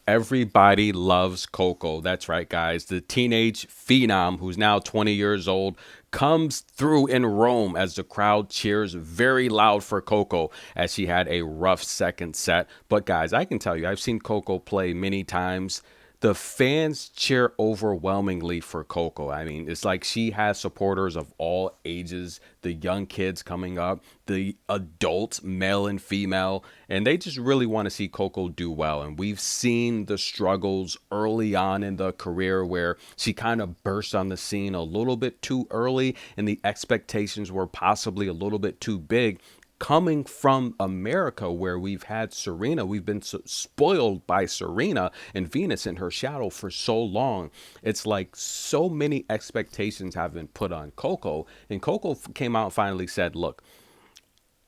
Everybody loves Coco. That's right, guys. The teenage phenom, who's now 20 years old, comes through in Rome as the crowd cheers very loud for Coco as she had a rough second set. But, guys, I can tell you, I've seen Coco play many times. The fans cheer overwhelmingly for Coco. I mean, it's like she has supporters of all ages, the young kids coming up, the adults, male and female, and they just really want to see Coco do well. And we've seen the struggles early on in the career where she kind of burst on the scene a little bit too early, and the expectations were possibly a little bit too big coming from America, where we've had Serena. We've been so spoiled by Serena and Venus in her shadow for so long. It's like so many expectations have been put on Coco. And Coco came out and finally said, look,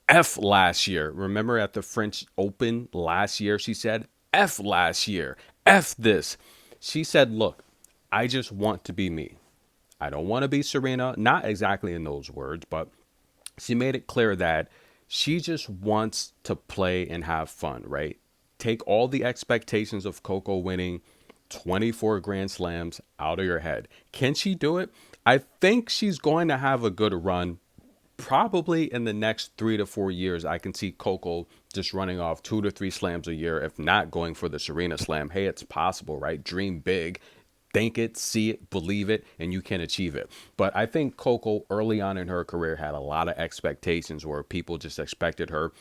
F last year. Remember at the French Open last year, she said, F last year. F this. She said, look, I just want to be me. I don't want to be Serena. Not exactly in those words, but she made it clear that she just wants to play and have fun, right? Take all the expectations of Coco winning 24 Grand Slams out of your head. Can she do it? I think she's going to have a good run. Probably in the next 3 to 4 years, I can see Coco just running off 2 to 3 slams a year, if not going for the Serena Slam. Hey, it's possible, right? Dream big, think it, see it, believe it, and you can achieve it. But I think Coco early on in her career had a lot of expectations where people just expected her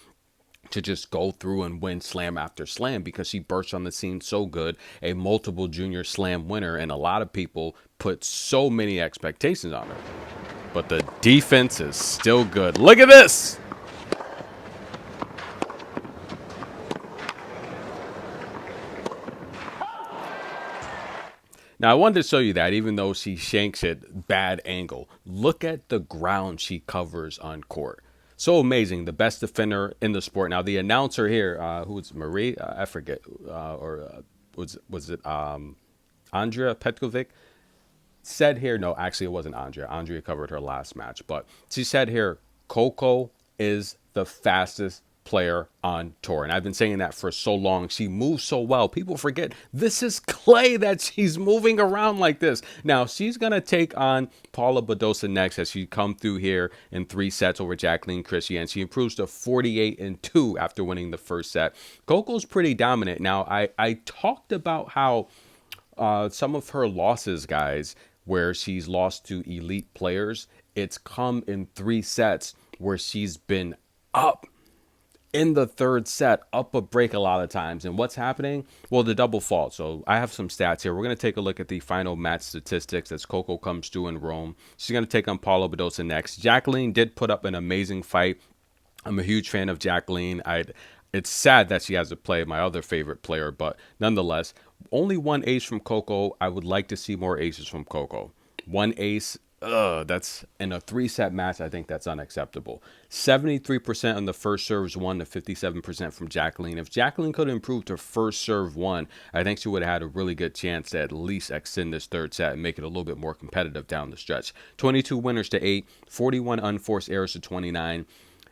to just go through and win slam after slam because she burst on the scene so good, a multiple junior slam winner, and a lot of people put so many expectations on her. But the defense is still good. Look at this. Now, I wanted to show you that even though she shanks it bad angle, look at the ground she covers on court. So amazing. The best defender in the sport. Now, the announcer here, who's Marie? I forget. Was it Andrea Petkovic? Said here, no, actually, it wasn't Andrea. Andrea covered her last match. But she said here, Coco is the fastest player on tour. And I've been saying that for so long. She moves so well. People forget this is clay that she's moving around like this. Now, she's going to take on Paula Badosa next as she come through here in 3 sets over Jacqueline Christian. She improves to 48-2 after winning the first set. Coco's pretty dominant. Now, I talked about how some of her losses, guys, where she's lost to elite players, it's come in 3 sets where she's been up in the third set, up a break a lot of times. And what's happening? Well, the double fault. So I have some stats here. We're going to take a look at the final match statistics as Coco comes through in Rome. She's going to take on Paula Badosa next. Jacqueline did put up an amazing fight. I'm a huge fan of Jacqueline. It's sad that she has to play my other favorite player, but nonetheless, only one ace from Coco. I would like to see more aces from Coco. One ace, that's in a 3 set match. I think that's unacceptable. 73% on the first serves won to 57% from Jacqueline. If Jacqueline could improve to first serve one, I think she would have had a really good chance to at least extend this third set and make it a little bit more competitive down the stretch. 22 winners to 8, 41 unforced errors to 29.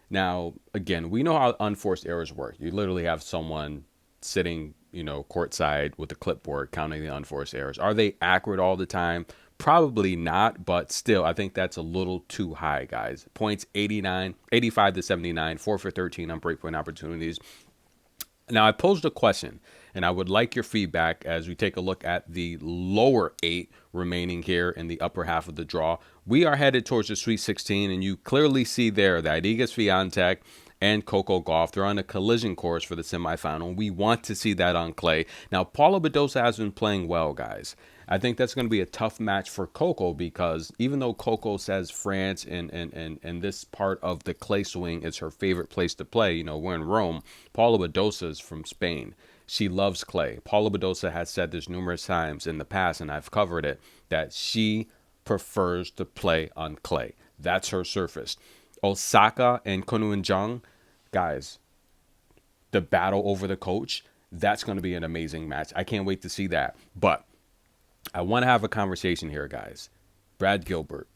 Now, again, we know how unforced errors work. You literally have someone sitting, courtside with a clipboard counting the unforced errors. Are they accurate all the time? Probably not, but still, I think that's a little too high, guys. Points 85 to 79, 4 for 13 on breakpoint opportunities. Now, I posed a question, and I would like your feedback as we take a look at the lower 8 remaining here in the upper half of the draw. We are headed towards the Sweet 16, and you clearly see there that Iga Swiatek and Coco Gauff, they're on a collision course for the semifinal. We want to see that on clay. Now, Paula Badosa has been playing well, guys. I think that's going to be a tough match for Coco because even though Coco says France and this part of the clay swing is her favorite place to play, we're in Rome, Paula Badosa is from Spain. She loves clay. Paula Badosa has said this numerous times in the past, and I've covered it, that she prefers to play on clay. That's her surface. Osaka and Konuinjong, guys, the battle over the coach, that's going to be an amazing match. I can't wait to see that. But I want to have a conversation here, guys. Brad Gilbert,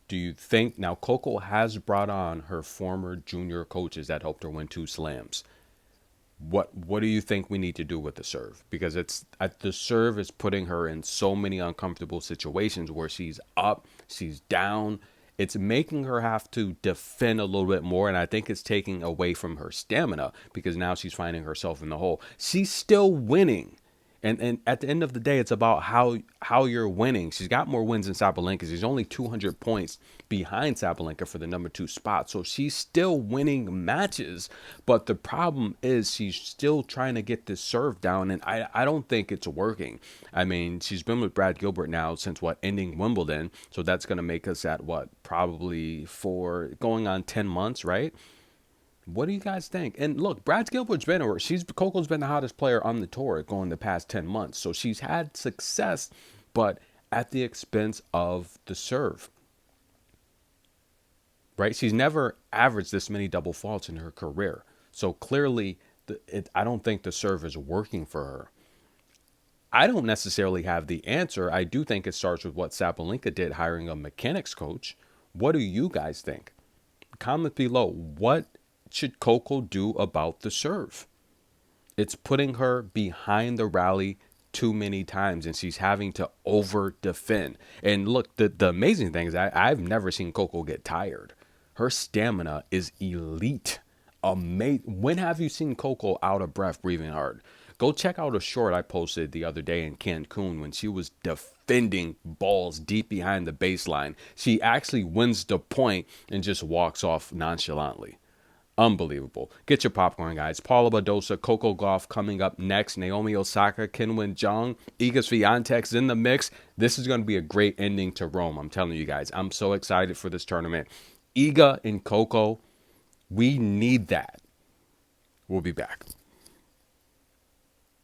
do you think now Coco has brought on her former junior coaches that helped her win 2 slams? What do you think we need to do with the serve? Because the serve is putting her in so many uncomfortable situations where she's up, she's down. It's making her have to defend a little bit more, and I think it's taking away from her stamina because now she's finding herself in the hole. She's still winning. And at the end of the day, it's about how you're winning. She's got more wins than Sabalenka. She's only 200 points behind Sabalenka for the #2 spot. So she's still winning matches. But the problem is she's still trying to get this serve down. And I don't think it's working. I mean, she's been with Brad Gilbert now since ending Wimbledon. So that's going to make us at probably going on 10 months, right? What do you guys think? And look, Brad Gilbert's been over. Coco's been the hottest player on the tour going the past 10 months. So she's had success, but at the expense of the serve. Right? She's never averaged this many double faults in her career. So clearly, I don't think the serve is working for her. I don't necessarily have the answer. I do think it starts with what Sabalenka did, hiring a mechanics coach. What do you guys think? Comment below. What should Coco do about the serve? It's putting her behind the rally too many times, and she's having to over defend. And look, the amazing thing is I've never seen Coco get tired. Her stamina is elite. When have you seen Coco out of breath, breathing hard? Go check out a short I posted the other day in Cancun when she was defending balls deep behind the baseline. She actually wins the point and just walks off nonchalantly. Unbelievable. Get your popcorn, guys. Paula Badosa, Coco Gauff coming up next. Naomi Osaka, Kinwin Jong, Iga Swiatek's in the mix. This is going to be a great ending to Rome. I'm telling you guys. I'm so excited for this tournament. Iga and Coco, we need that. We'll be back.